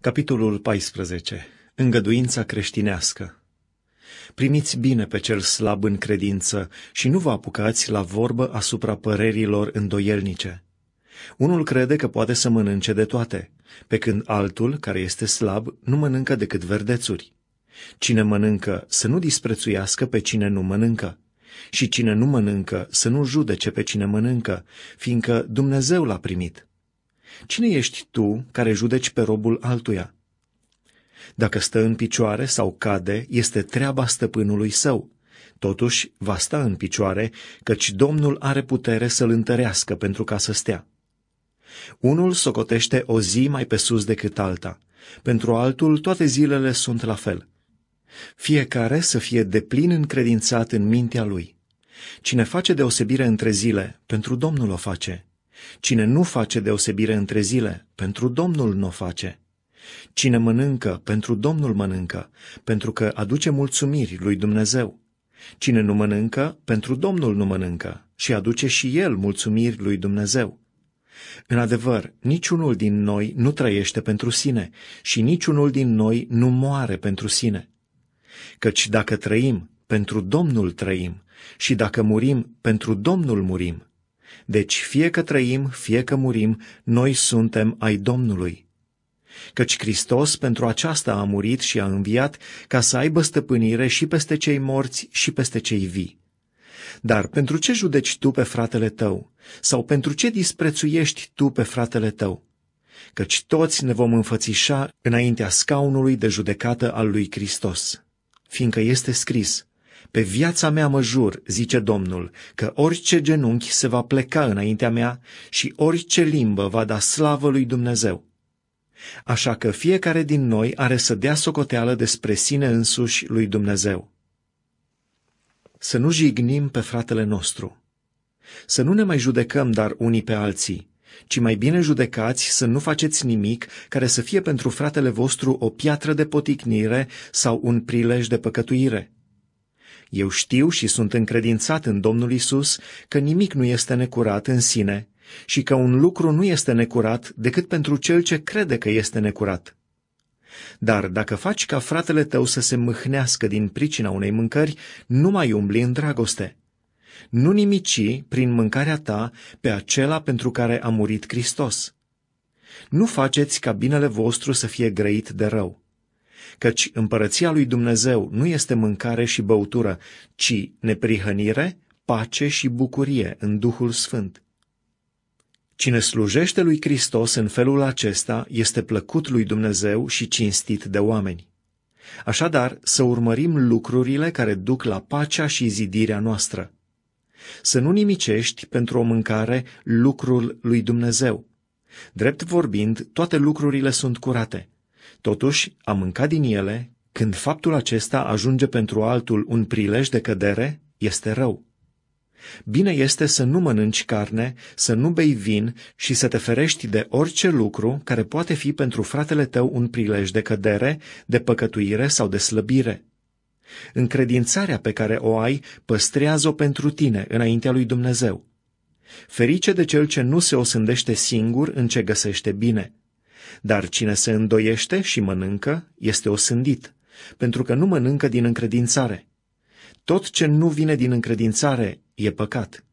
Capitolul 14. Îngăduința creștinească. Primiți bine pe cel slab în credință și nu vă apucați la vorbă asupra părerilor îndoielnice. Unul crede că poate să mănânce de toate, pe când altul, care este slab, nu mănâncă decât verdețuri. Cine mănâncă să nu disprețuiască pe cine nu mănâncă, și cine nu mănâncă să nu judece pe cine mănâncă, fiindcă Dumnezeu l-a primit. Cine ești tu care judeci pe robul altuia? Dacă stă în picioare sau cade, este treaba stăpânului său. Totuși va sta în picioare, căci Domnul are putere să-l întărească pentru ca să stea. Unul socotește o zi mai pe sus decât alta, pentru altul toate zilele sunt la fel. Fiecare să fie deplin încredințat în mintea lui. Cine face deosebire între zile, pentru Domnul o face. Cine nu face deosebire între zile, pentru Domnul nu o face. Cine mănâncă, pentru Domnul mănâncă, pentru că aduce mulțumiri lui Dumnezeu. Cine nu mănâncă, pentru Domnul nu mănâncă și aduce și el mulțumiri lui Dumnezeu. În adevăr, niciunul din noi nu trăiește pentru sine și niciunul din noi nu moare pentru sine. Căci dacă trăim, pentru Domnul trăim și dacă murim, pentru Domnul murim. Deci fie că trăim, fie că murim, noi suntem ai Domnului. Căci Hristos pentru aceasta a murit și a înviat, ca să aibă stăpânire și peste cei morți și peste cei vii. Dar pentru ce judeci tu pe fratele tău? Sau pentru ce disprețuiești tu pe fratele tău? Căci toți ne vom înfățișa înaintea scaunului de judecată al lui Hristos. Fiindcă este scris: pe viața mea mă jur, zice Domnul, că orice genunchi se va pleca înaintea mea și orice limbă va da slavă lui Dumnezeu. Așa că fiecare din noi are să dea socoteală despre sine însuși lui Dumnezeu. Să nu jignim pe fratele nostru. Să nu ne mai judecăm dar unii pe alții, ci mai bine judecați să nu faceți nimic care să fie pentru fratele vostru o piatră de poticnire sau un prilej de păcătuire. Eu știu și sunt încredințat în Domnul Isus că nimic nu este necurat în sine și că un lucru nu este necurat decât pentru cel ce crede că este necurat. Dar dacă faci ca fratele tău să se mâhnească din pricina unei mâncări, nu mai umbli în dragoste. Nu nimici prin mâncarea ta pe acela pentru care a murit Hristos. Nu faceți ca binele vostru să fie grăit de rău. Căci împărăția lui Dumnezeu nu este mâncare și băutură, ci neprihănire, pace și bucurie în Duhul Sfânt. Cine slujește lui Hristos în felul acesta este plăcut lui Dumnezeu și cinstit de oameni. Așadar, să urmărim lucrurile care duc la pacea și zidirea noastră. Să nu nimicești pentru o mâncare lucrul lui Dumnezeu. Drept vorbind, toate lucrurile sunt curate. Totuși, a mânca din ele, când faptul acesta ajunge pentru altul un prilej de cădere, este rău. Bine este să nu mănânci carne, să nu bei vin și să te ferești de orice lucru care poate fi pentru fratele tău un prilej de cădere, de păcătuire sau de slăbire. Încredințarea pe care o ai, păstrează-o pentru tine înaintea lui Dumnezeu. Ferice de cel ce nu se osândește singur în ce găsește bine. Dar cine se îndoiește și mănâncă, este osândit, pentru că nu mănâncă din încredințare. Tot ce nu vine din încredințare e păcat.